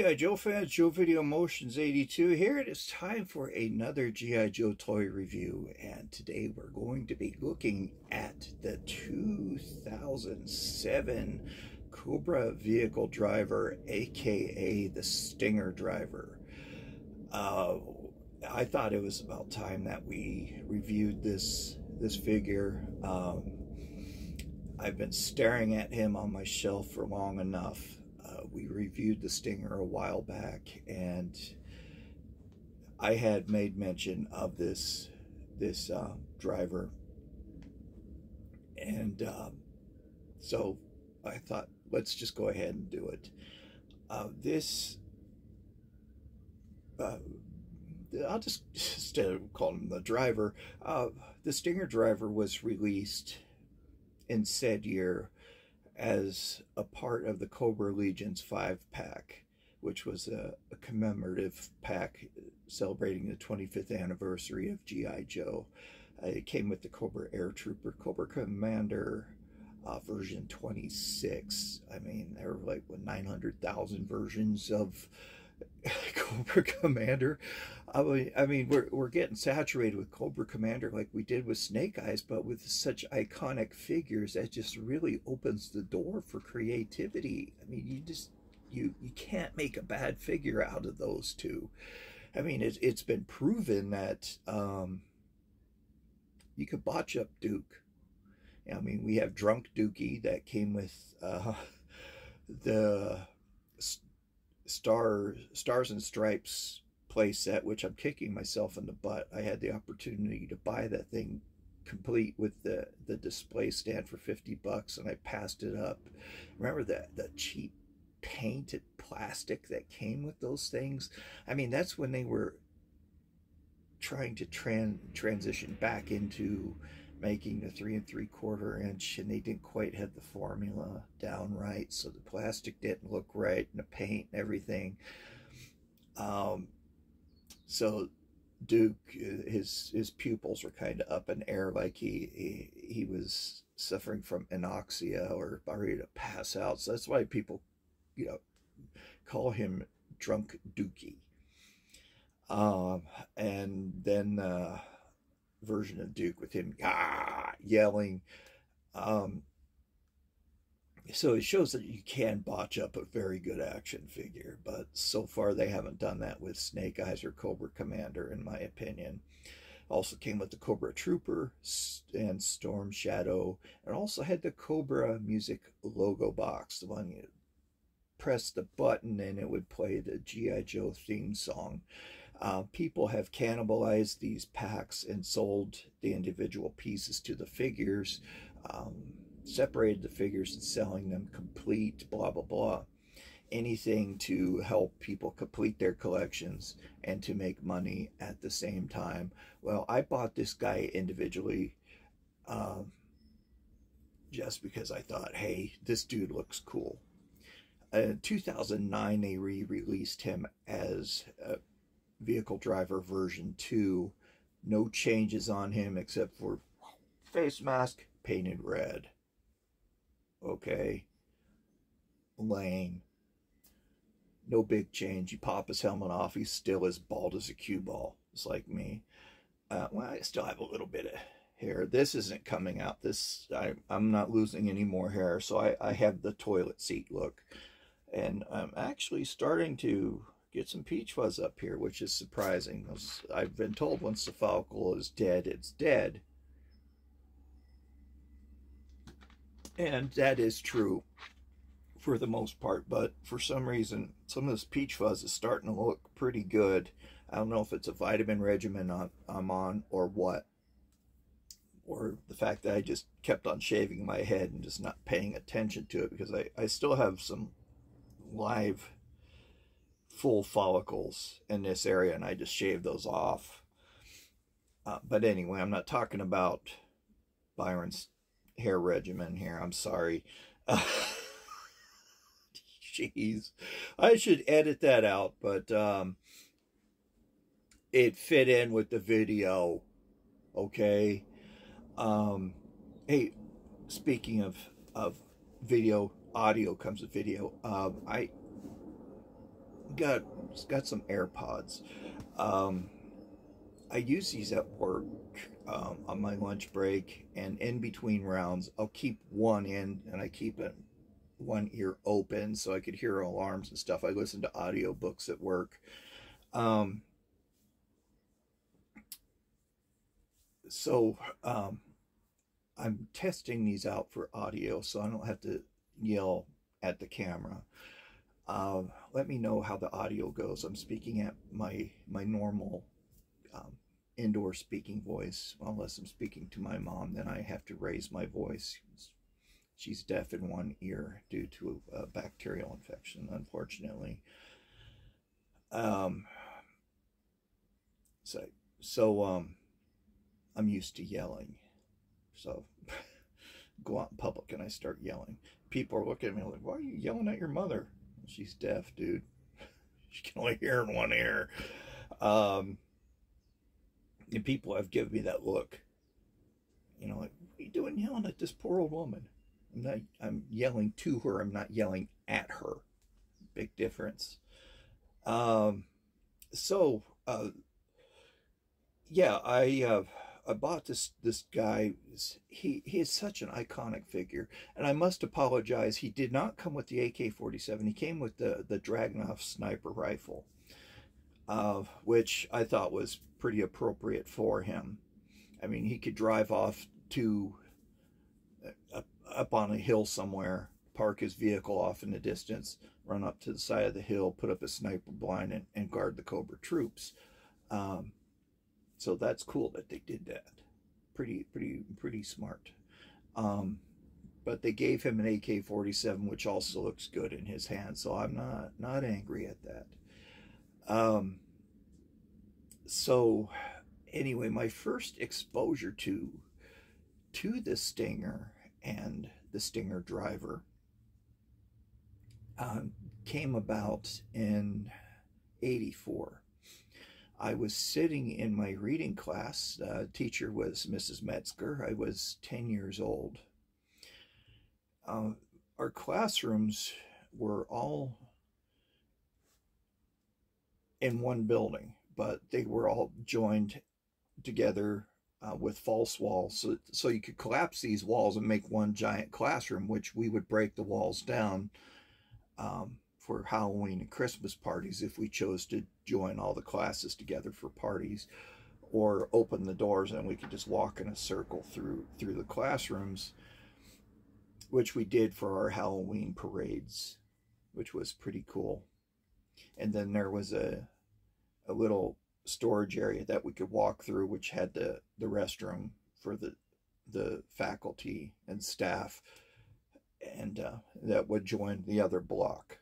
G.I. Joe fans, Joe Video Motions 82 here. It is time for another G.I. Joe toy review, and today we're going to be looking at the 2007 Cobra vehicle driver, aka the Stinger driver. I thought it was about time that we reviewed this figure. I've been staring at him on my shelf for long enough. We reviewed the Stinger a while back, and I had made mention of this driver, and so I thought, let's just go ahead and do it. I'll just instead of calling him the driver, the Stinger driver was released in said year as a part of the Cobra Legion's 5-pack, which was a commemorative pack celebrating the 25th anniversary of G.I. Joe. It came with the Cobra Air Trooper, Cobra Commander version 26. I mean, there were like 900,000 versions of Cobra Commander. I mean, we're getting saturated with Cobra Commander like we did with Snake Eyes, but with such iconic figures, that just really opens the door for creativity. I mean, you can't make a bad figure out of those two. I mean, it's been proven that you could botch up Duke. I mean, we have Drunk Dookie that came with the Stars and Stripes playset, which I'm kicking myself in the butt. I had the opportunity to buy that thing complete with the display stand for $50, and I passed it up. Remember the cheap painted plastic that came with those things? I mean, that's when they were trying to transition back into making the 3 3/4 inch, and they didn't quite have the formula down right, so the plastic didn't look right, and the paint and everything. So Duke, his pupils were kind of up in air, like he was suffering from anoxia or ready to pass out. So that's why people, call him Drunk Dookie. And then version of Duke with him yelling. So it shows that you can botch up a very good action figure, but so far they haven't done that with Snake Eyes or Cobra Commander, in my opinion. Also came with the Cobra Trooper and Storm Shadow, and also had the Cobra music logo box, the one you press the button and it would play the G.I. Joe theme song. People have cannibalized these packs and sold the individual pieces to the figures, separated the figures and selling them complete, blah, blah, blah. Anything to help people complete their collections and to make money at the same time. Well, I bought this guy individually just because I thought, hey, this dude looks cool. In 2009, they re-released him as Vehicle Driver version 2. No changes on him except for face mask painted red. Okay. Lame. No big change. You pop his helmet off, he's still as bald as a cue ball. It's like me. Well, I still have a little bit of hair. This isn't coming out. I'm not losing any more hair, so I have the toilet seat look. And I'm actually starting to get some peach fuzz up here, which is surprising. I've been told once the follicle is dead, it's dead. And that is true for the most part, but for some reason, some of this peach fuzz is starting to look pretty good. I don't know if it's a vitamin regimen I'm on or what, or the fact that I just kept on shaving my head and just not paying attention to it, because I still have some live full follicles in this area, and I just shaved those off. But anyway, I'm not talking about Byron's hair regimen here. I'm sorry. Jeez, I should edit that out, but it fit in with the video. Okay. Hey, speaking of video, audio comes with video. got some AirPods. I use these at work on my lunch break, and in between rounds, I'll keep one in, and I keep it one ear open so I could hear alarms and stuff. I listen to audiobooks at work. I'm testing these out for audio so I don't have to yell at the camera. Let me know how the audio goes. I'm speaking at my normal indoor speaking voice. Unless I'm speaking to my mom, then I have to raise my voice. She's deaf in one ear due to a bacterial infection, unfortunately. I'm used to yelling. So go out in public and I start yelling. People are looking at me like, why are you yelling at your mother? She's deaf, dude. She can only hear in one ear. And people have given me that look. You know, like, what are you doing yelling at this poor old woman? I'm yelling to her. I'm not yelling at her. Big difference. Yeah, I bought this guy. He is such an iconic figure, and I must apologize. He did not come with the AK-47. He came with the Dragunov sniper rifle, which I thought was pretty appropriate for him. I mean, he could drive off to up on a hill somewhere, park his vehicle off in the distance, run up to the side of the hill, put up a sniper blind, and guard the Cobra troops. So that's cool that they did that. Pretty smart. But they gave him an AK-47, which also looks good in his hand, so I'm not angry at that. So anyway, my first exposure to the Stinger and the Stinger driver came about in '84. I was sitting in my reading class. Teacher was Mrs. Metzger. I was 10 years old. Our classrooms were all in one building, but they were all joined together with false walls. So you could collapse these walls and make one giant classroom, which we would break the walls down for Halloween and Christmas parties if we chose to join all the classes together for parties, or open the doors and we could just walk in a circle through the classrooms, which we did for our Halloween parades, which was pretty cool. And then there was a little storage area that we could walk through, which had the restroom for the faculty and staff, and that would join the other block.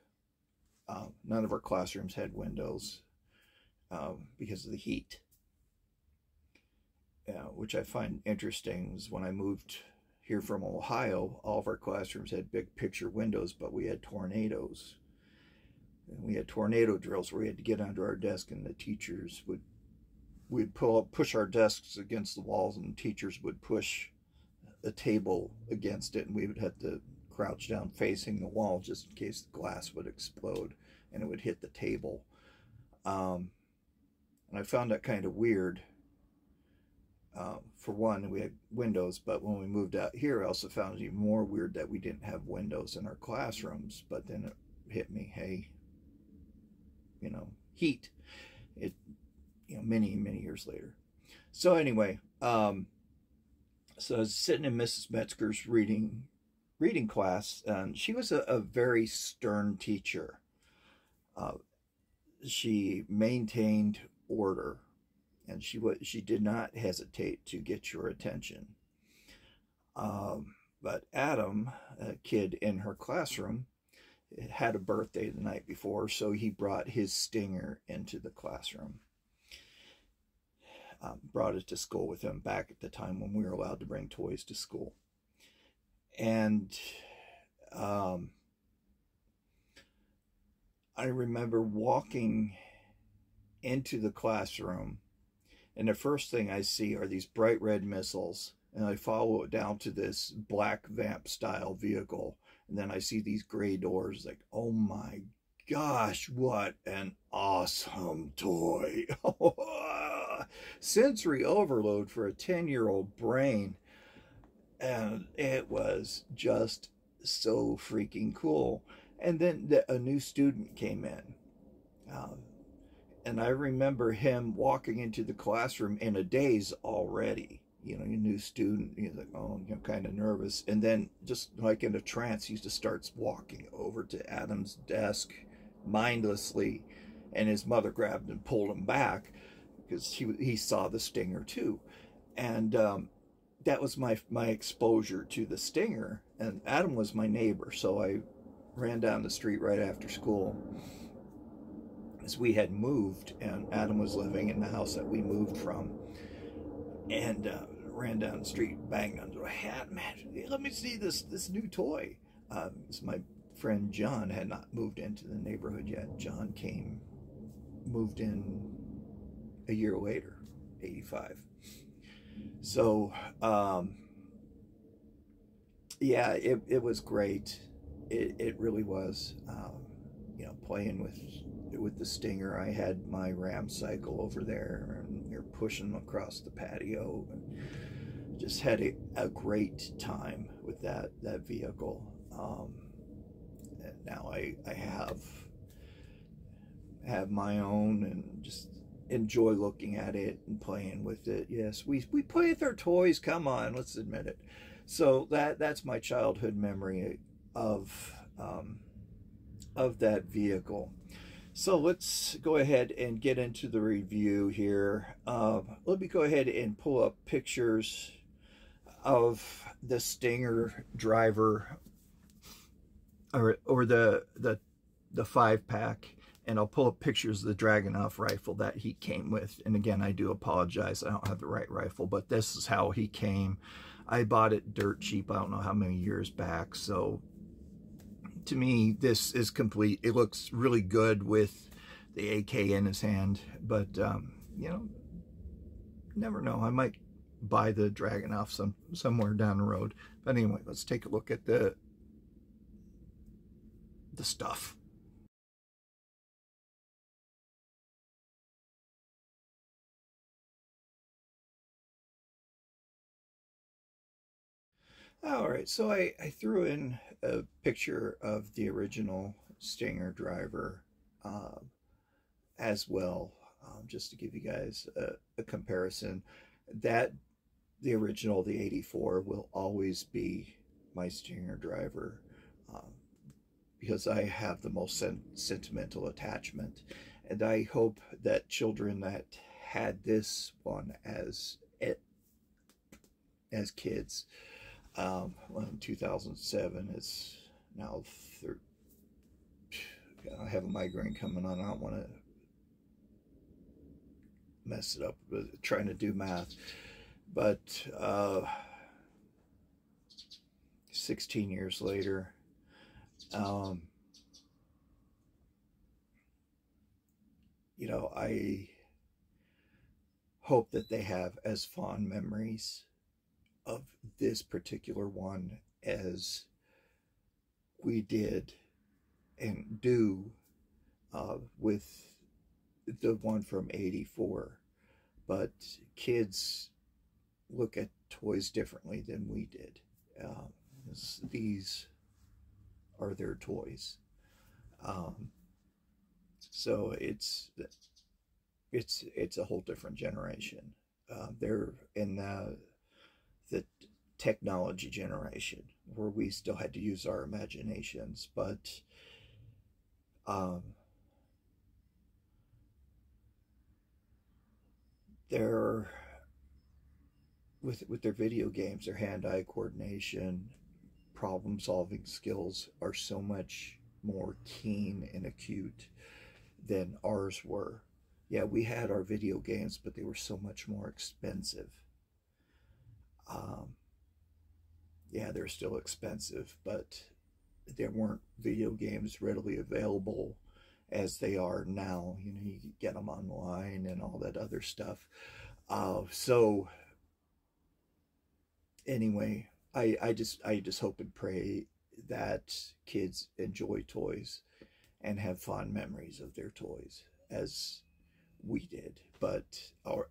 None of our classrooms had windows because of the heat, which I find interesting. Is when I moved here from Ohio, all of our classrooms had big picture windows, but we had tornadoes. And we had tornado drills where we had to get under our desk, and the teachers would push our desks against the walls, and the teachers would push a table against it, and we would have to crouch down facing the wall just in case the glass would explode and it would hit the table. And I found that kind of weird. For one, we had windows, but when we moved out here, I also found it even more weird that we didn't have windows in our classrooms. But then it hit me, hey, heat. Many years later. So anyway, so I was sitting in Mrs. Metzger's reading class, and she was a very stern teacher. She maintained order, and she did not hesitate to get your attention. But Adam, a kid in her classroom, had a birthday the night before, so he brought his Stinger into the classroom. Brought it to school with him back at the time when we were allowed to bring toys to school. And I remember walking into the classroom, and the first thing I see are these bright red missiles, and I follow it down to this black vamp style vehicle, and then I see these gray doors. Like, oh my gosh, what an awesome toy. Sensory overload for a 10-year-old brain. And it was just so freaking cool. And then a new student came in. Um, and I remember him walking into the classroom in a daze already. You know, a new student, he's like, oh, you know, kind of nervous. And then just like in a trance, he just starts walking over to Adam's desk mindlessly. And his mother grabbed and pulled him back because he saw the stinger too. And that was my exposure to the stinger. And Adam was my neighbor, so I ran down the street right after school, as we had moved, and Adam was living in the house that we moved from, and ran down the street, banged on the hat, man, let me see this new toy. My friend John had not moved into the neighborhood yet. John moved in a year later, 85. So yeah, it was great. It really was. You know, playing with the stinger. I had my Ram cycle over there, and we were pushing across the patio, and just had a great time with that vehicle. And now I have my own, and just enjoy looking at it and playing with it. Yes, we play with our toys. Come on, let's admit it. So that's my childhood memory of that vehicle. So let's go ahead and get into the review here. Let me go ahead and pull up pictures of the Stinger driver, or the 5-pack, and I'll pull up pictures of the Dragunov rifle that he came with. And again, I do apologize, I don't have the right rifle, but this is how he came. I bought it dirt cheap, I don't know how many years back. So to me, this is complete. It looks really good with the AK in his hand, but you know, never know, I might buy the Dragunov somewhere down the road. But anyway, let's take a look at the stuff. All right, so I threw in a picture of the original Stinger driver as well, just to give you guys a comparison. That the original, the 84, will always be my Stinger driver, because I have the most sentimental attachment. And I hope that children that had this one as kids, well, in 2007, it's now I have a migraine coming on. I don't want to mess it up with trying to do math, but 16 years later, you know, I hope that they have as fond memories of this particular one as we did and do with the one from 84. But kids look at toys differently than we did. These are their toys. So it's a whole different generation. They're in the technology generation, where we still had to use our imaginations, but they're with their video games, their hand-eye coordination, problem-solving skills are so much more keen and acute than ours were. Yeah, we had our video games, but they were so much more expensive. Yeah, they're still expensive, but there weren't video games readily available as they are now. You know, you can get them online and all that other stuff. So anyway, I just hope and pray that kids enjoy toys and have fond memories of their toys, as we did. But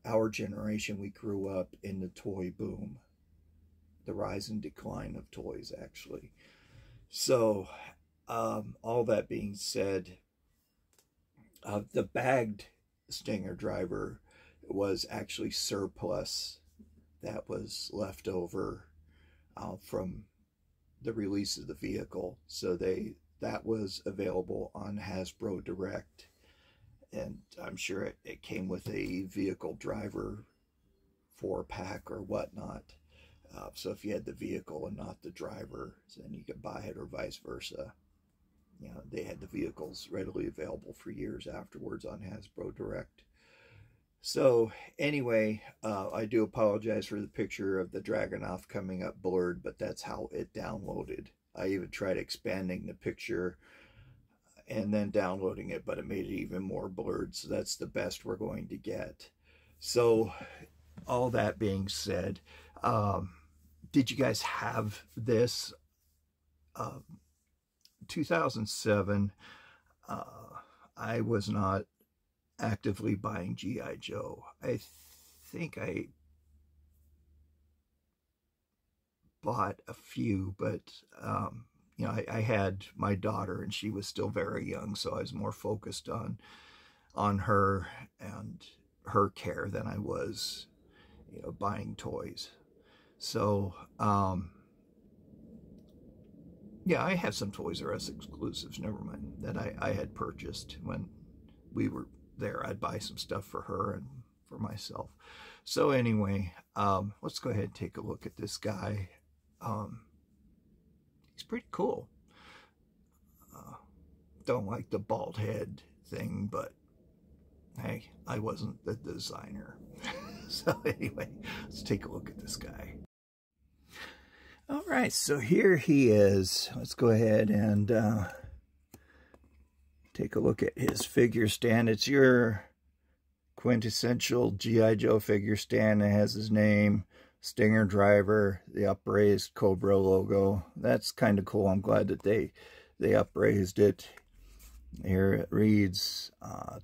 our generation, we grew up in the toy boom, the rise and decline of toys, actually. So all that being said, the bagged Stinger driver was actually surplus that was left over from the release of the vehicle. So that was available on Hasbro Direct, and I'm sure it came with a vehicle driver 4-pack or whatnot. So if you had the vehicle and not the driver, then you could buy it, or vice versa. You know, they had the vehicles readily available for years afterwards on Hasbro Direct. So anyway, I do apologize for the picture of the Dragunov coming up blurred, but that's how it downloaded. I even tried expanding the picture and then downloading it, but it made it even more blurred. So that's the best we're going to get. So all that being said, did you guys have this? 2007, I was not actively buying G.I. Joe. I think I bought a few, but you know, I had my daughter and she was still very young, so I was more focused on her and her care than I was, you know, buying toys. So yeah, I have some Toys R Us exclusives, never mind, that I had purchased when we were there. I'd buy some stuff for her and for myself. So anyway, let's go ahead and take a look at this guy. He's pretty cool. Don't like the bald head thing, but hey, I wasn't the designer. So anyway, let's take a look at this guy. All right, so here he is. Let's go ahead and take a look at his figure stand. It's your quintessential G.I. Joe figure stand. It has his name, Stinger driver, the upraised Cobra logo. That's kind of cool. I'm glad that they upraised it. Here it reads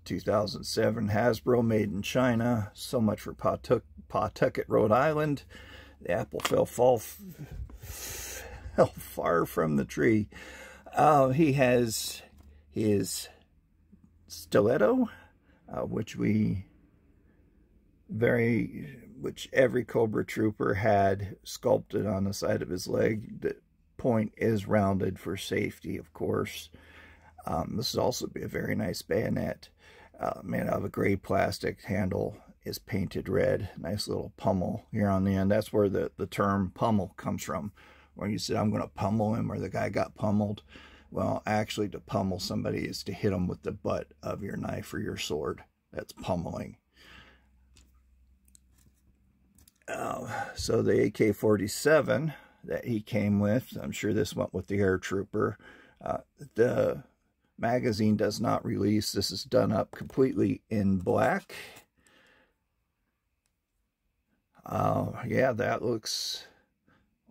2007 Hasbro, made in China. So much for Pawtucket, Rhode Island. The apple fell far from the tree. He has his stiletto, which every Cobra trooper had sculpted on the side of his leg. The point is rounded for safety, of course. This is also a very nice bayonet, made out of a gray plastic. Handle is painted red. Nice little pummel here on the end. That's where the term pummel comes from, where you said, I'm going to pummel him, or the guy got pummeled. Well, actually, to pummel somebody is to hit them with the butt of your knife or your sword. That's pummeling. So the AK-47 that he came with, I'm sure this went with the Air Trooper. The magazine does not release. This is done up completely in black. Yeah, that looks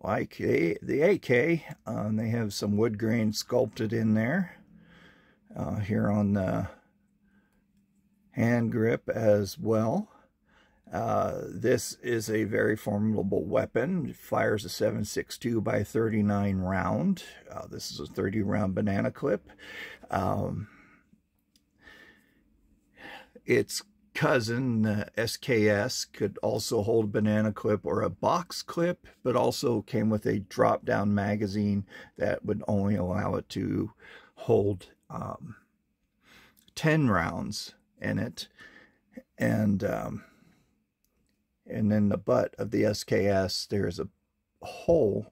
like the AK. They have some wood grain sculpted in there. Here on the hand grip as well. This is a very formidable weapon. It fires a 7.62 by 39 round. This is a 30 round banana clip. Its cousin, SKS, could also hold a banana clip or a box clip, but also came with a drop down magazine that would only allow it to hold 10 rounds in it. And then the butt of the SKS, there's a hole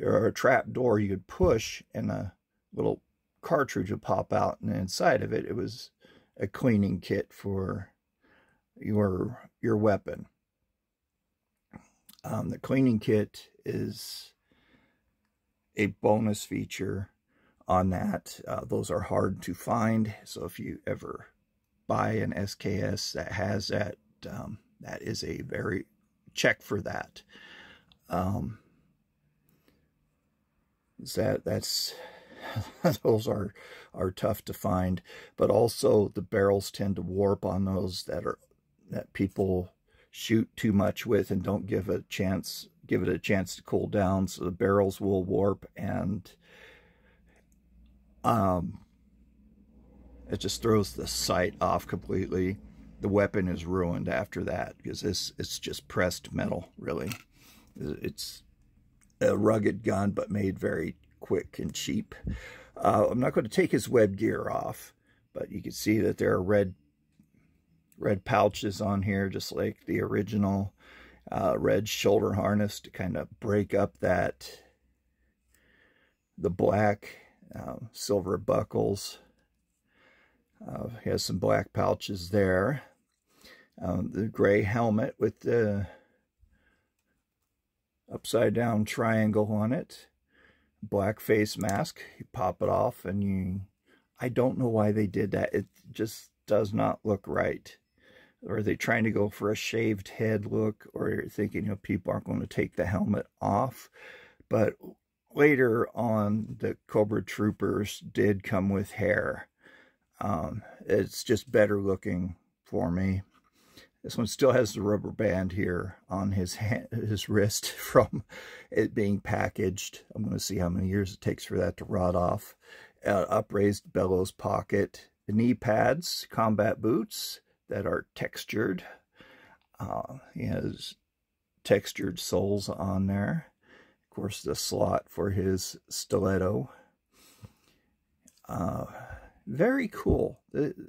or a trap door you could push, and a little cartridge would pop out, and inside of it, it was a cleaning kit for your weapon. The cleaning kit is a bonus feature on that. Those are hard to find, so if you ever buy an SKS that has that, that is a very check for that. That's those are tough to find. But also the barrels tend to warp on those that people shoot too much with and don't give it a chance to cool down, so the barrels will warp, and it just throws the sight off completely. The weapon is ruined after that, because it's just pressed metal, really. It's a rugged gun, but made very quick and cheap. I'm not going to take his web gear off, but you can see that there are red pouches on here, just like the original. Red shoulder harness to kind of break up the black. Silver buckles. He has some black pouches there. The gray helmet with the upside down triangle on it. Black face mask. You pop it off and I don't know why they did that. It just does not look right. Or are they trying to go for a shaved head look? Or you're thinking, people aren't going to take the helmet off. But later on, the Cobra troopers did come with hair. It's just better looking for me. This one still has the rubber band here on his wrist from it being packaged. I'm going to see how many years it takes for that to rot off. Upraised bellows pocket, knee pads, combat boots that are textured. He has textured soles on there. Of course, the slot for his stiletto. Very cool.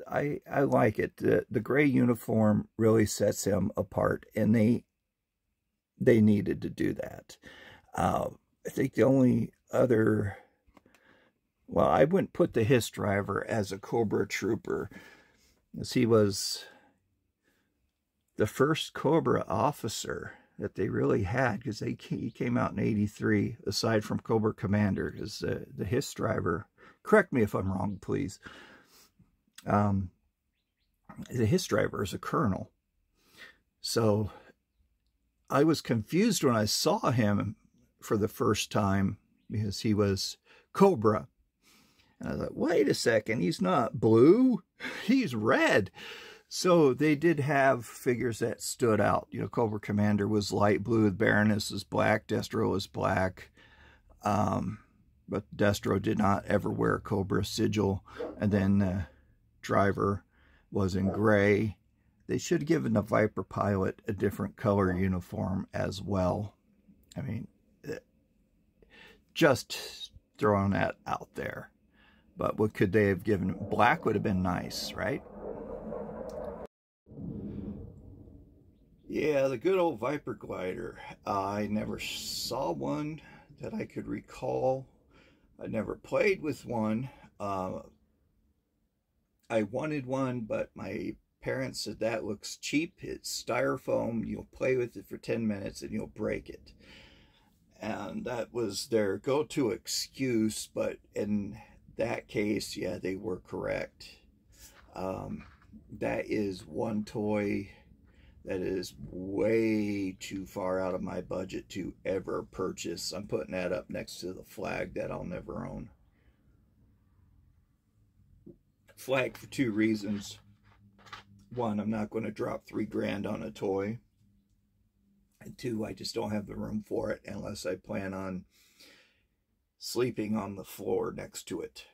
I like it. The gray uniform really sets him apart, and they needed to do that. I think the only other... Well, I wouldn't put the Hiss driver as a Cobra trooper, as he was the first Cobra officer that they really had, because he came out in '83, aside from Cobra Commander, because the Hiss driver, correct me if I'm wrong, please, the Hiss driver is a colonel. So I was confused when I saw him for the first time, because he was Cobra. And I thought, wait a second, he's not blue, he's red. So they did have figures that stood out. Cobra Commander was light blue, Baroness is black, Destro is black. But Destro did not ever wear a Cobra sigil. And then the driver was in gray. They should have given the Viper pilot a different color uniform as well. I mean, just throwing that out there. But what could they have given? Black would have been nice, right? Yeah, the good old Viper glider. I never saw one that I could recall. I never played with one. I wanted one, but my parents said that looks cheap. It's styrofoam. You'll play with it for 10 minutes and you'll break it. And that was their go-to excuse, but in that case, yeah, they were correct. That is one toy that is way too far out of my budget to ever purchase. I'm putting that up next to the flag that I'll never own. Flag for two reasons. One, I'm not going to drop $3 grand on a toy. And two, I just don't have the room for it unless I plan on sleeping on the floor next to it,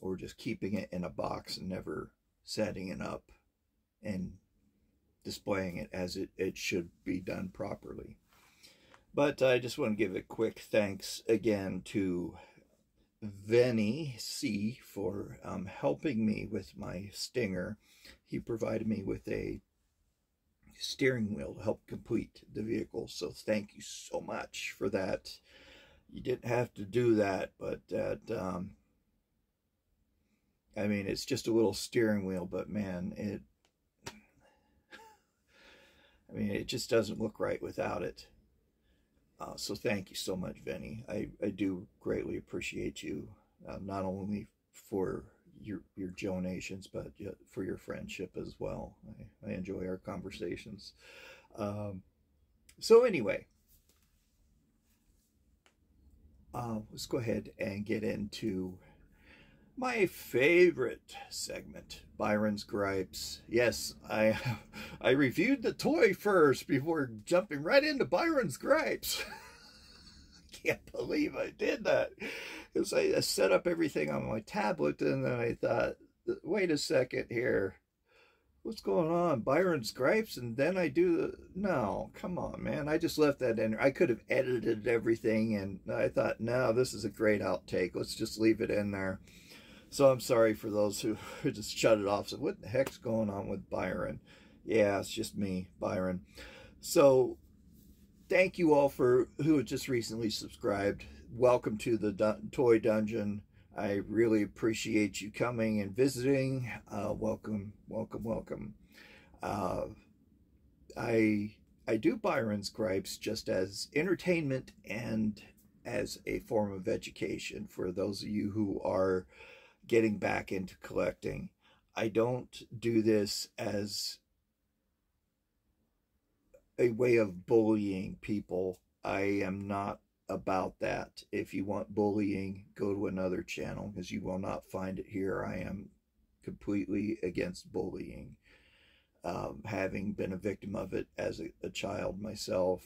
or just keeping it in a box and never setting it up and displaying it as it should be done properly. But I just want to give a quick thanks again to Vinny C for helping me with my Stinger. He provided me with a steering wheel to help complete the vehicle, so thank you so much for that. You didn't have to do that, but that I mean, it's just a little steering wheel, but man, it just doesn't look right without it. So thank you so much, Vinny. I do greatly appreciate you, not only for your donations, but for your friendship as well. I enjoy our conversations. So anyway, let's go ahead and get into My favorite segment, Byron's Gripes. Yes, I reviewed the toy first before jumping right into Byron's Gripes. Can't believe I did that. Because I set up everything on my tablet and then I thought, wait a second here. What's going on? Byron's Gripes? And then I do the... No, come on, man. I just left that in. I could have edited everything and I thought, no, this is a great outtake. Let's just leave it in there. So I'm sorry for those who just shut it off. So what the heck's going on with Byron? Yeah, it's just me, Byron. So thank you all for who just recently subscribed. Welcome to the Toy Dungeon. I really appreciate you coming and visiting. Welcome, welcome, welcome. I do Byron's Gripes just as entertainment and as a form of education for those of you who are getting back into collecting. I don't do this as a way of bullying people. I am not about that. If you want bullying, go to another channel because you will not find it here. I am completely against bullying. Having been a victim of it as a child myself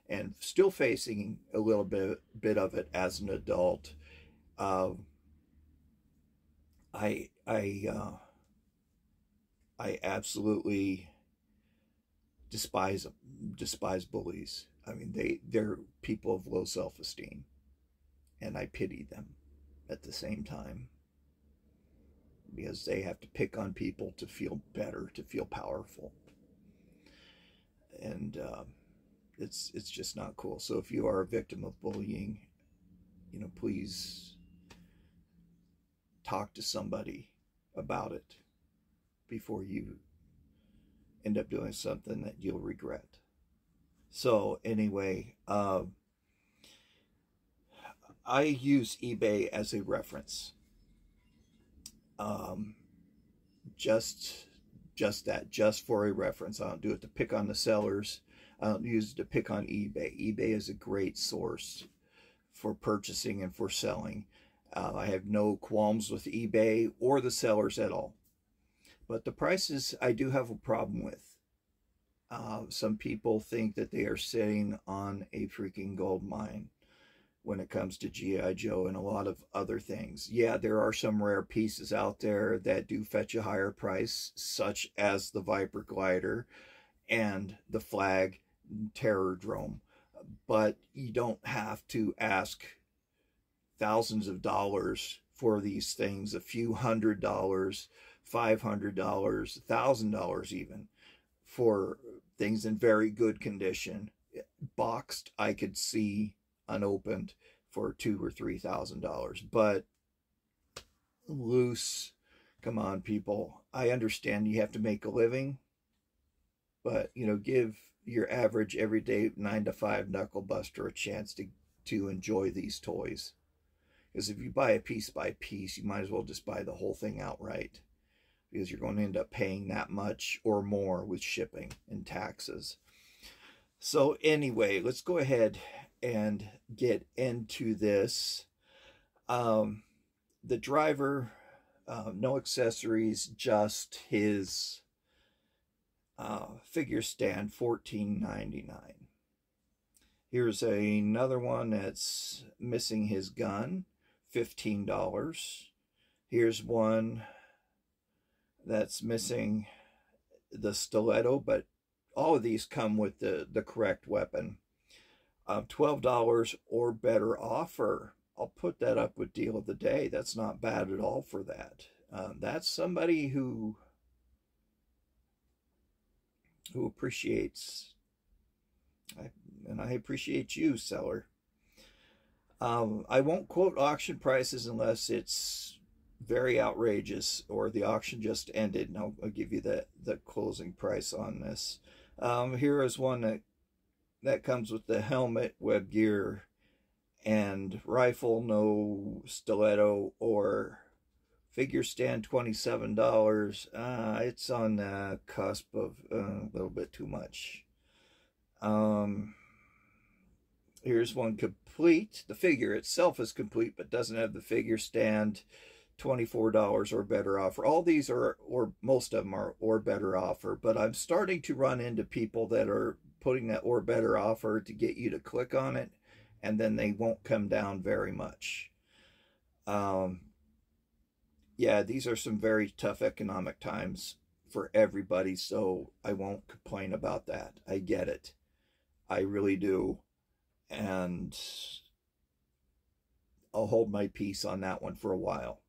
and still facing a little bit of it as an adult. I absolutely despise bullies. I mean, they're people of low self-esteem, and I pity them at the same time because they have to pick on people to feel better, to feel powerful, and it's just not cool. So if you are a victim of bullying, you know, please talk to somebody about it before you end up doing something that you'll regret. So anyway, I use eBay as a reference. Just for a reference. I don't do it to pick on the sellers. I don't use it to pick on eBay. eBay is a great source for purchasing and for selling. I have no qualms with eBay or the sellers at all. But the prices I do have a problem with. Some people think that they are sitting on a freaking gold mine when it comes to G.I. Joe and a lot of other things. Yeah, there are some rare pieces out there that do fetch a higher price, such as the Viper Glider and the Flag Terror Drome. But you don't have to ask thousands of dollars for these things, a few $100, $500, $1,000 even, for things in very good condition. Boxed, I could see unopened for $2,000 or $3,000, but loose, come on, people. I understand you have to make a living, but you know, give your average everyday 9-to-5 knuckle buster a chance to enjoy these toys. Because if you buy a piece by piece, you might as well just buy the whole thing outright, because you're going to end up paying that much or more with shipping and taxes. So anyway, let's go ahead and get into this. The driver, no accessories, just his figure stand, $14.99. Here's another one that's missing his gun, $15. Here's one that's missing the stiletto, but all of these come with the correct weapon. $12 or better offer. I'll put that up with deal of the day. That's not bad at all for that. That's somebody who appreciates, and I appreciate you, seller. I won't quote auction prices unless it's very outrageous or the auction just ended, and I'll give you the closing price on this. Here is one that comes with the helmet, web gear, and rifle, no stiletto or figure stand, $27. It's on the cusp of a little bit too much. Here's one complete. The figure itself is complete, but doesn't have the figure stand. $24 or better offer. All these are, or most of them are, or better offer. But I'm starting to run into people that are putting that or better offer to get you to click on it, and then they won't come down very much. Yeah, these are some very tough economic times for everybody, so I won't complain about that. I get it. I really do. And I'll hold my peace on that one for a while.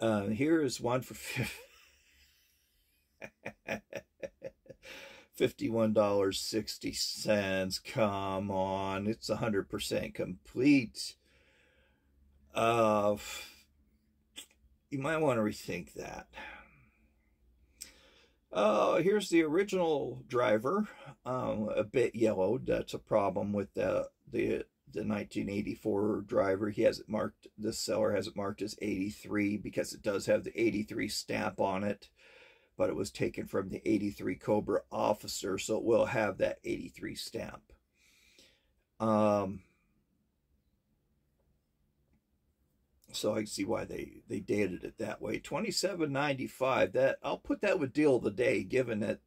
Here is one for $51.60. Come on, it's 100% complete. You might want to rethink that. Here's the original driver, a bit yellowed. That's a problem with the 1984 driver. He has it marked, this seller has it marked as 83 because it does have the 83 stamp on it, but it was taken from the 83 Cobra officer, so it will have that 83 stamp. So I can see why they dated it that way. $27.95. That, I'll put that with deal of the day, given that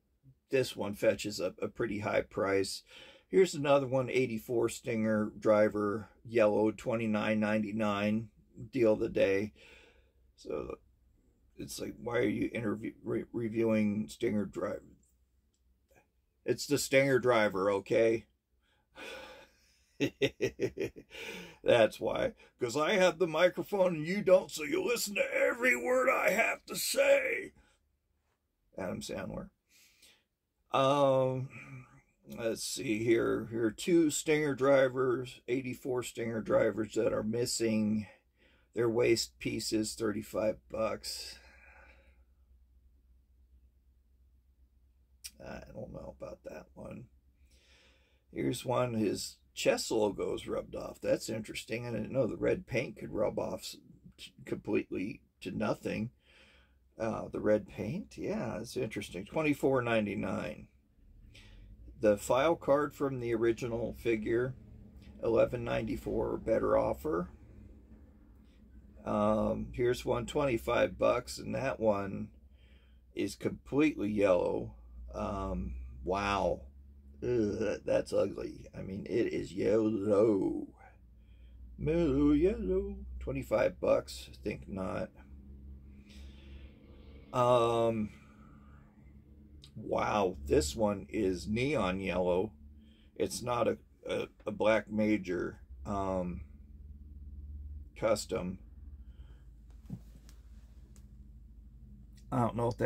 this one fetches a pretty high price. Here's another one, 84 Stinger driver, yellow, $29.99, deal of the day. So it's like, why are you reviewing Stinger driver? It's the Stinger driver, okay? That's why, because I have the microphone and you don't, so you listen to every word I have to say. Adam Sandler. Let's see here. Here are two Stinger drivers, 84 Stinger drivers that are missing their waist pieces, $35. I don't know about that one. Here's one, his chest logo is rubbed off. That's interesting. I didn't know the red paint could rub off completely to nothing. The red paint, yeah, it's interesting. $24.99. The file card from the original figure, $11.94, better offer. Here's one, $25, and that one is completely yellow. Wow. Ugh, that's ugly. I mean, it is yellow. Yellow. $25. I think not. Wow, this one is neon yellow. It's not a black major custom. I don't know if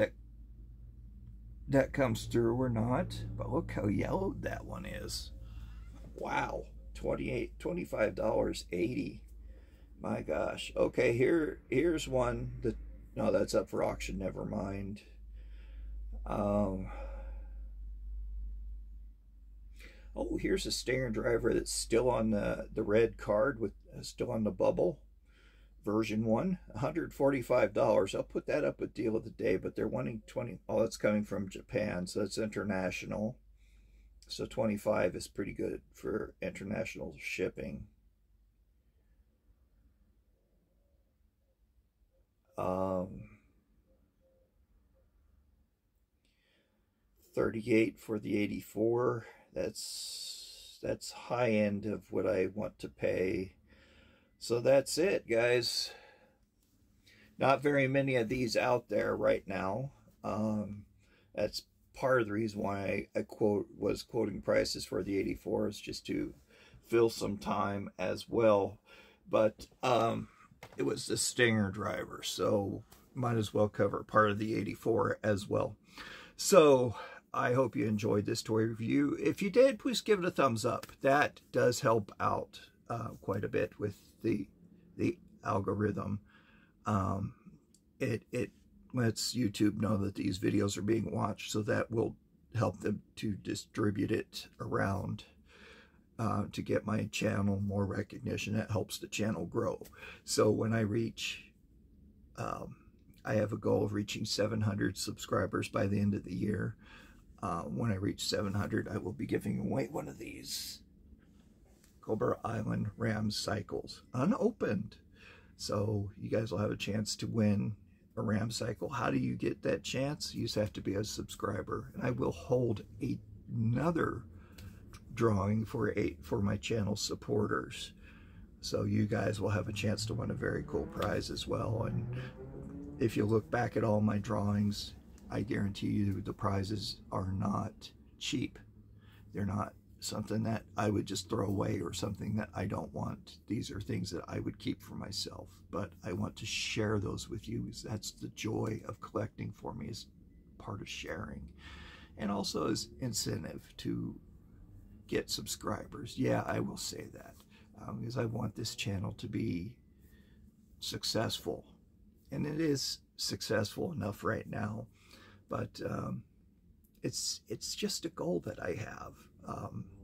that comes through or not, but look how yellowed that one is. Wow, $25.80. My gosh. Okay, here's one that, no, that's up for auction, never mind. Oh, here's a Stinger driver that's still on the red card, with still on the bubble. Version 1, $145. I'll put that up with deal of the day, but they're wanting 20. Oh, it's coming from Japan, so it's international. So 25 is pretty good for international shipping. $38 for the 84. That's high end of what I want to pay. So that's it, guys. Not very many of these out there right now. That's part of the reason why I was quoting prices for the 84, is just to fill some time as well. But it was the Stinger driver, so might as well cover part of the 84 as well. So I hope you enjoyed this toy review. If you did, please give it a thumbs up. That does help out quite a bit with the algorithm. It lets YouTube know that these videos are being watched, so that will help them to distribute it around to get my channel more recognition. That helps the channel grow. So when I reach, I have a goal of reaching 700 subscribers by the end of the year. When I reach 700, I will be giving away one of these Cobra Island Ram cycles, unopened. So you guys will have a chance to win a RAM cycle. How do you get that chance? You just have to be a subscriber. And I will hold another drawing for my channel supporters. So you guys will have a chance to win a very cool prize as well. And if you look back at all my drawings, I guarantee you the prizes are not cheap. They're not something that I would just throw away or something that I don't want. These are things that I would keep for myself, but I want to share those with you. That's the joy of collecting for me, is part of sharing, and also as incentive to get subscribers. Yeah, I will say that, because I want this channel to be successful, and it is successful enough right now, but it's just a goal that I have.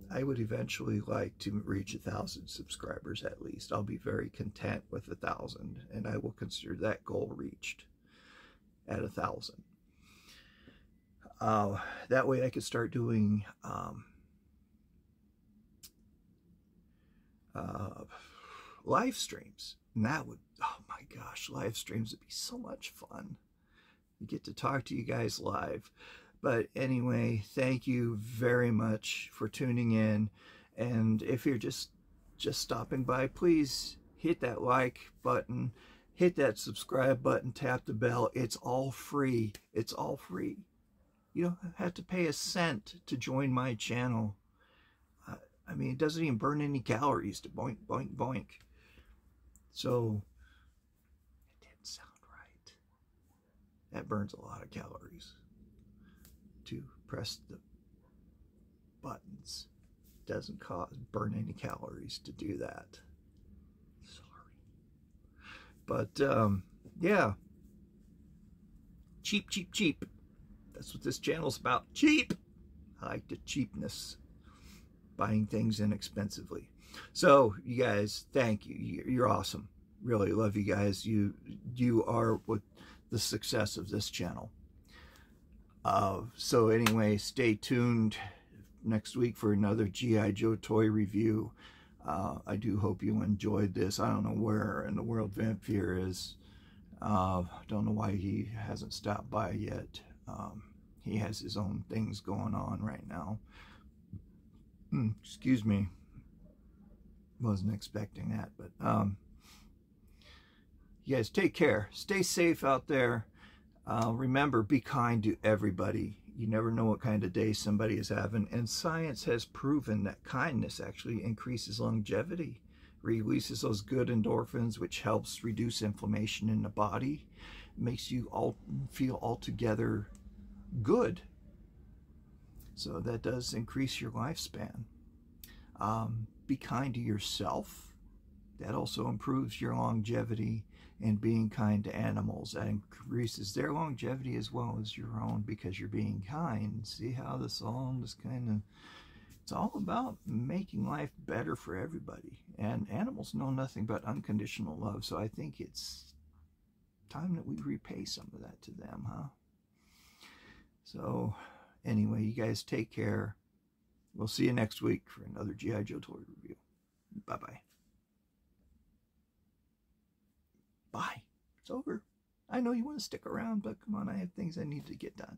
I would eventually like to reach 1,000 subscribers at least. I'll be very content with 1,000, and I will consider that goal reached at 1,000. That way I could start doing live streams. And that would, oh my gosh, live streams would be so much fun. You get to talk to you guys live. But anyway, thank you very much for tuning in. And if you're just stopping by, please hit that like button, hit that subscribe button, tap the bell. It's all free. It's all free. You don't have to pay a cent to join my channel. I mean, it doesn't even burn any calories to boink, boink, boink. So, it didn't sound right. That burns a lot of calories to press the buttons. Doesn't burn any calories to do that. Sorry. But yeah, cheap, cheap, cheap. That's what this channel's about. Cheap. I like the cheapness, buying things inexpensively. So you guys, thank you. You're awesome. Really love you guys. You are what the success of this channel. So anyway, stay tuned next week for another G.I. Joe toy review. I do hope you enjoyed this. I don't know where in the world Vampire is. Don't know why he hasn't stopped by yet. He has his own things going on right now. Excuse me. Wasn't expecting that, but you guys take care. Stay safe out there. Remember, be kind to everybody. You never know what kind of day somebody is having. And science has proven that kindness actually increases longevity, releases those good endorphins, which helps reduce inflammation in the body, makes you all feel altogether good. So that does increase your lifespan. Be kind to yourself. That also improves your longevity. And being kind to animals, that increases their longevity as well as your own, because you're being kind. See how this all just kind of, it's all about making life better for everybody. And animals know nothing but unconditional love, so I think it's time that we repay some of that to them, huh? So anyway, you guys take care. We'll see you next week for another G.I. Joe toy review. Bye-bye. Bye. It's over. I know you want to stick around, but come on, I have things I need to get done.